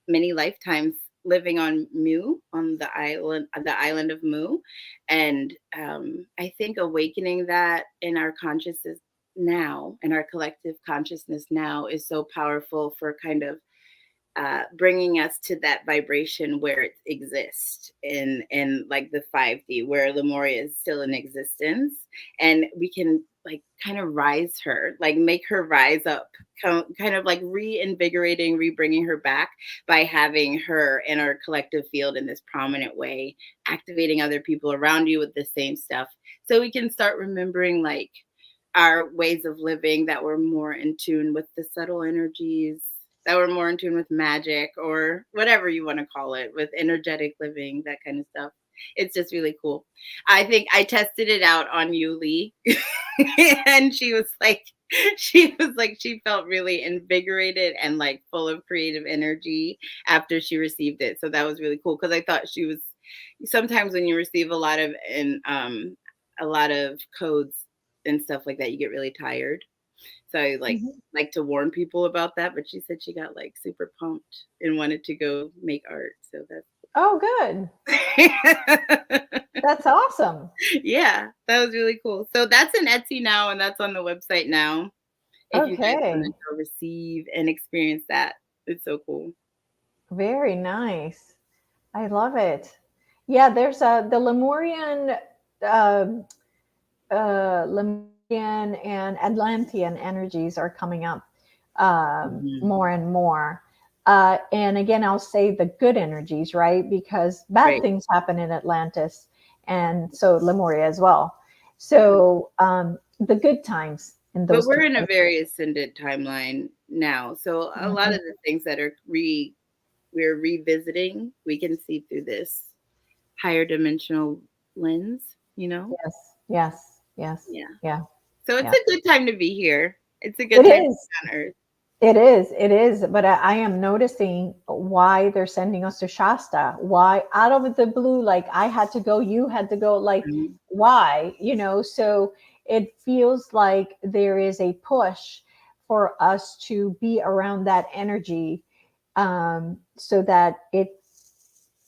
many lifetimes living on Mu, on the island of Mu. And I think awakening that in our consciousness now, in our collective consciousness now, is so powerful for kind of bringing us to that vibration where it exists in like the 5D, where Lemuria is still in existence, and we can like kind of rise her, like make her rise up, kind of like reinvigorating, rebringing her back by having her in our collective field in this prominent way, activating other people around you with the same stuff, so we can start remembering like our ways of living that were more in tune with the subtle energies, that were more in tune with magic, or whatever you want to call it, with energetic living, that kind of stuff. It's just really cool. I think I tested it out on Yuli, and she felt really invigorated and like full of creative energy after she received it. So that was really cool, because I thought she was, sometimes when you receive a lot of codes and stuff like that, you get really tired. So I Mhm. like to warn people about that. But she said she got like super pumped and wanted to go make art. So Oh, good. that's That's awesome. yeah, that was really cool. So that's in Etsy now, and that's on the website now. If you guys want to Okay. go receive and experience that, it's so cool. Very nice. I love it. Yeah, there's the Lemurian, um Lemurian and Atlantean energies are coming up Mhm. more and more. And again, I'll say the good energies, right? Because bad Right. things happen in Atlantis, and so Lemuria as well. So the good times in But those two we're in a places. very ascended timeline now. So a lot Mhm. of the things that we're revisiting, we can see through this higher dimensional lens, you know? Yes, yes, yes, Yeah. yeah, So it's yeah. a good time to be here. It's a good It time to is. be on Earth. It is, it is, but I am noticing why they're sending us to Shasta. Why out of the blue, like I had to go, you had to go, like Mhm. why, So it feels like there is a push for us to be around that energy, so that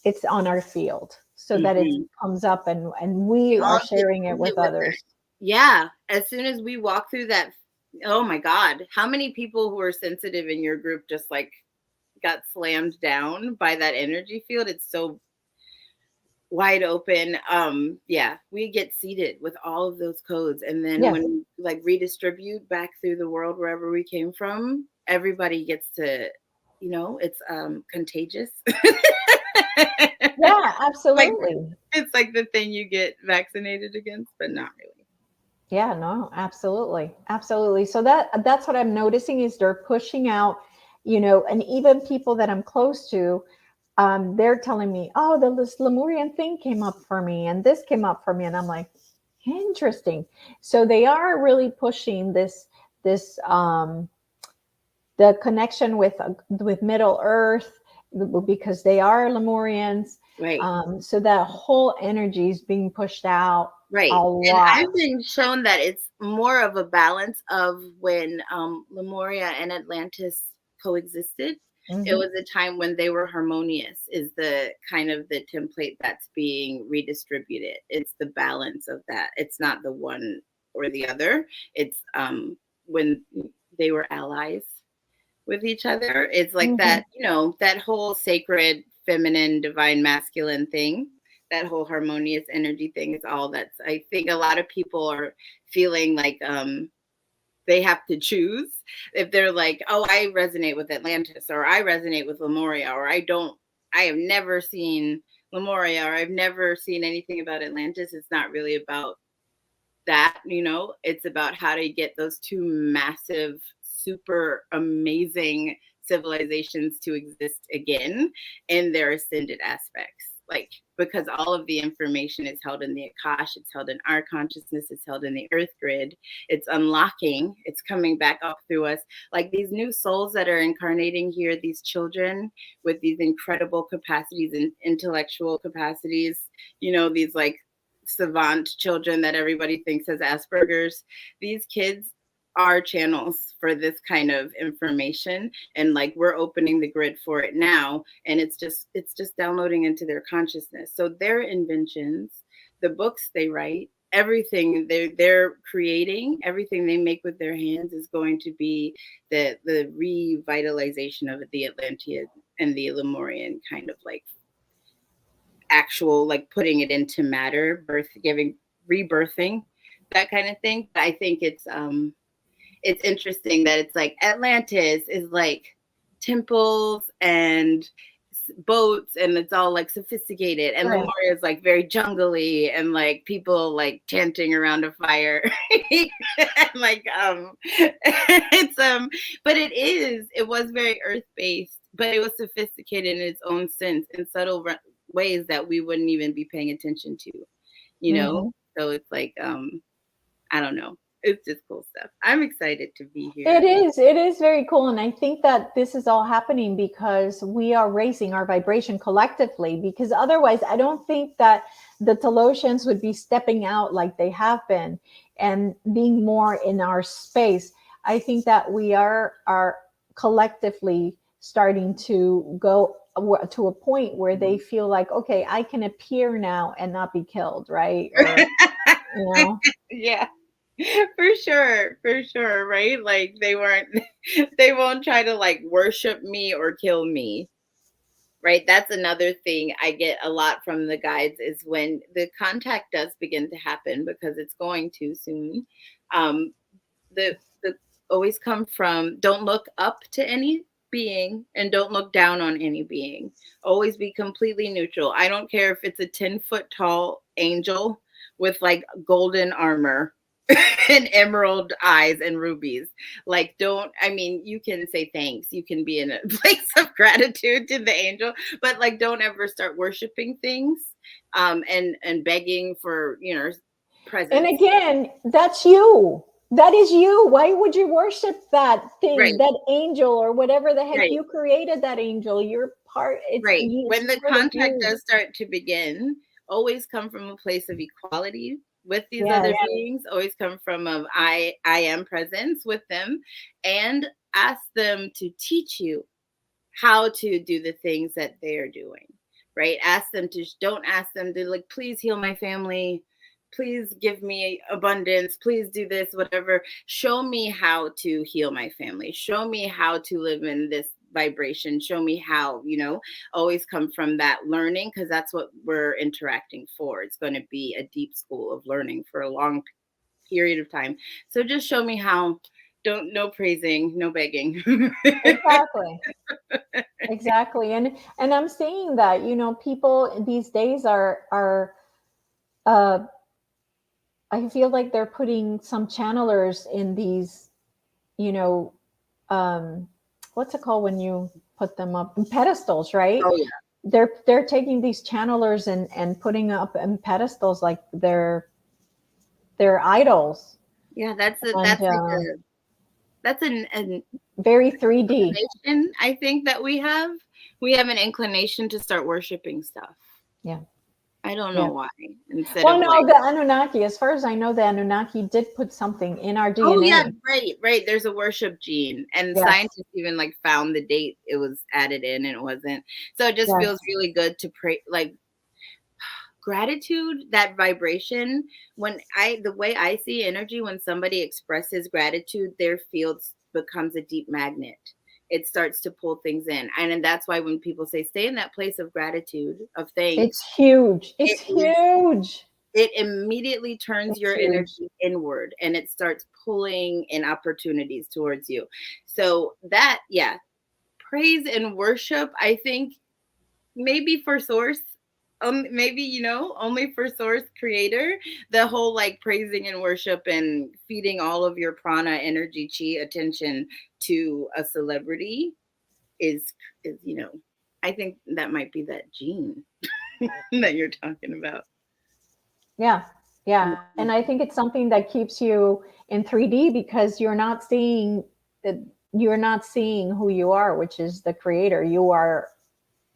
it's on our field, so that it Mhm. comes up and We we are all get sharing to it hit with with that. others. Yeah. As soon as we walk through that, oh my God, how many people who are sensitive in your group just like got slammed down by that energy field? It's so wide open. Yeah, we get seeded with all of those codes, and then Yes. when we like redistribute back through the world wherever we came from, everybody gets to, it's contagious. Yeah, Like absolutely. it's like the thing you get vaccinated against, but not really. Yeah, no, absolutely. Absolutely. So that's what I'm noticing is they're pushing out, and even people that I'm close to, they're telling me, oh, this Lemurian thing came up for me and this came up for me. And I'm like, interesting. So they are really pushing this the connection with Middle Earth because they are Lemurians. Right. So that whole energy is being pushed out a Right. And lot. I've been shown that it's more of a balance of when Lemuria and Atlantis coexisted. It Hmm. was a time when they were harmonious, is the kind of the template that's being redistributed. It's the balance of that. It's not the one or the other. It's when they were allies with each other. It's like Hmm. that, that whole sacred feminine, divine masculine thing, that whole harmonious energy thing is all that's, I think a lot of people are feeling like they have to choose. If they're like, oh, I resonate with Atlantis, or I resonate with Lemuria, or I have never seen Lemuria, or I've never seen anything about Atlantis. It's not really about that, it's about how to get those two massive, super amazing civilizations to exist again in their ascended aspects. Like, because all of the information is held in the Akash, it's held in our consciousness, it's held in the earth grid, it's unlocking, it's coming back up through us. Like these new souls that are incarnating here, these children with these incredible capacities and intellectual capacities, these like savant children that everybody thinks has Asperger's. These kids are channels for this kind of information, and like we're opening the grid for it now, and it's just downloading into their consciousness. So their inventions, the books they write, everything they're creating, everything they make with their hands is going to be the revitalization of the Atlantean and the Lemurian kind of like actual, like putting it into matter, birth giving, rebirthing, that kind of thing. But I think it's interesting that it's like Atlantis is like temples and boats, and it's all like sophisticated, and Right. Lemuria is like very jungly and like people like chanting around a fire. Like it's but it was very earth based, but it was sophisticated in its own sense, in subtle ways that we wouldn't even be paying attention to, you know Hmm. so it's like I don't know, it's just cool stuff. I'm excited to be It here. is. It is very cool. And I think that this is all happening because we are raising our vibration collectively. Because otherwise, I don't think that the Telosians would be stepping out like they have been and being more in our space. I think that we are collectively starting to go to a point where they feel like, okay, I can appear now and not be killed, right? Or, you know, Yeah. For sure, right? Like they weren't they won't try to like worship me or kill me, right? That's another thing I get a lot from the guides, is when the contact does begin to happen, because it's going to soon. Um the always come from, don't look up to any being and don't look down on any being. Always be completely neutral. I don't care if it's a 10-foot tall angel with like golden armor and emerald eyes and rubies. Like, don't, I mean, you can say thanks, you can be in a place of gratitude to the angel, but like don't ever start worshiping things and begging for, and presents. again, that's you. That is you. Why would you worship that thing, Right. that angel, or whatever the heck Right. you created that angel? You're part. It's Right. you. It's When the part of contact you. does start to begin, always come from a place of equality with these other Yes. beings, always come from I am presence with them, and ask them to teach you how to do the things that they are doing. Right? Ask them to, don't ask them to like, please heal my family, please give me abundance, please do this, whatever. Show me how to heal my family. Show me how to live in vibration. Show me how, always come from that learning, because that's what we're interacting for. It's going to be a deep school of learning for a long period of time. So just show me how. Don't, no praising, no begging. Exactly. Exactly. And I'm seeing that, people these days are uh I feel like they're putting some channelers in these, you know, um what's it called when you put them up in pedestals, right? Oh yeah. They're taking these channelers and putting up in pedestals like they're idols. Yeah, And that's an very 3D. inclination, I think, that we have. We have an inclination to start worshiping stuff. Yeah. I don't know Yeah. why. Instead Well, of no, like, the Anunnaki, as far as I know, the Anunnaki did put something in our oh yeah, DNA. right, right. There's a worship gene, and Yes. scientists even like found the date it was added in, and it wasn't. So it just feels Yes. really good to pray, like gratitude, that vibration. When I the way I see energy, when somebody expresses gratitude, their field becomes a deep magnet. It starts to pull things in, and that's why when people say stay in that place of gratitude, of thanks, It's huge. It's it is huge. it immediately turns It's your huge. energy inward, and it starts pulling in opportunities towards you. So that, yeah, praise and worship, I think, maybe for source, maybe, only for source creator, the whole like praising and worship and feeding all of your prana, energy, chi, attention to a celebrity is I think that might be that gene that you're talking about. Yeah. Yeah. And I Mhm. think it's something that keeps you in 3D because you're not seeing who you are, which is the creator. You are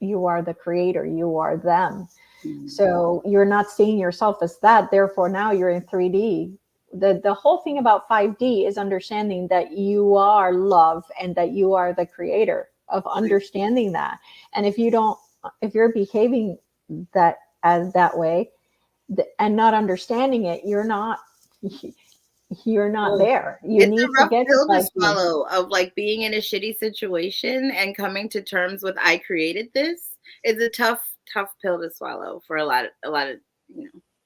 the creator. You are them. Mhm. So you're not seeing yourself as that. Therefore, now you're in 3D. The whole thing about 5D is understanding that you are love and that you are the creator, of understanding that. And if you're behaving that as that way and not understanding it, you're not there. You It's need a to rough get to pill to 5D. swallow, of like being in a shitty situation and coming to terms with I created this is a tough, tough pill to swallow for a lot of, of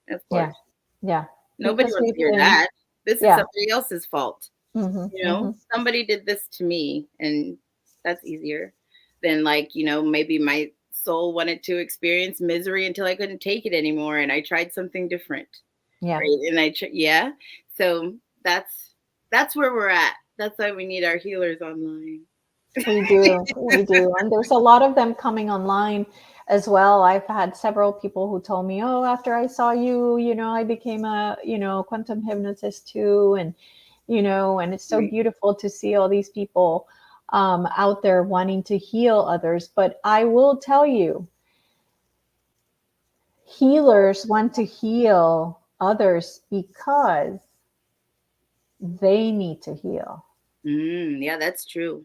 Yeah. course. Yeah. Nobody Because wants we've to hear been, that. This is yeah. somebody else's fault. Hmm. Hmm. Somebody did this to me, and that's easier than like, maybe my soul wanted to experience misery until I couldn't take it anymore and I tried something different. Yeah. Right. And yeah. So that's where we're at. That's why we need our healers online. We do, we do. And there's a lot of them coming online as well. I've had several people who told me, oh, after I saw you, I became a, quantum hypnotist too. And it's so Right. beautiful to see all these people out there wanting to heal others. But I will tell you, healers want to heal others because they need to heal. Yeah, that's true.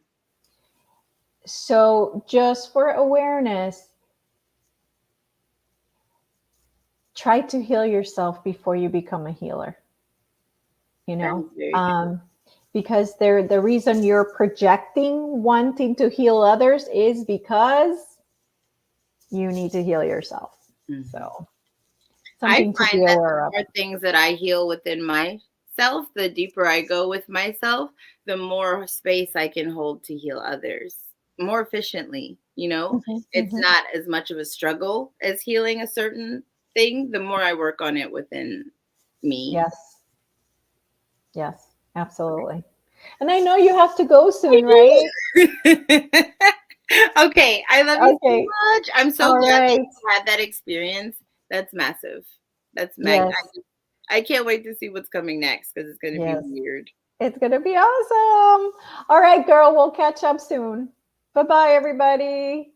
So just for awareness, try to heal yourself before you become a healer, you That know is very true. um, because the reason you're projecting wanting to heal others is because you need to heal yourself. Mhm. So I something to find be that the aware of. more things that I heal within myself, the deeper I go with myself, the more space I can hold to heal others more efficiently. Hmm. It's Hmm. not as much of a struggle as healing a certain thing, the more I work on it within me. Yes. Yes, absolutely. And I know you have to go soon, right? Okay, I love you so Okay. much. I'm so All glad that right. you had that experience. That's massive. That's Yes. I can't wait to see what's coming next because it's going to be Yes. weird. It's going to be awesome. All right, girl. We'll catch up soon. Bye bye, everybody.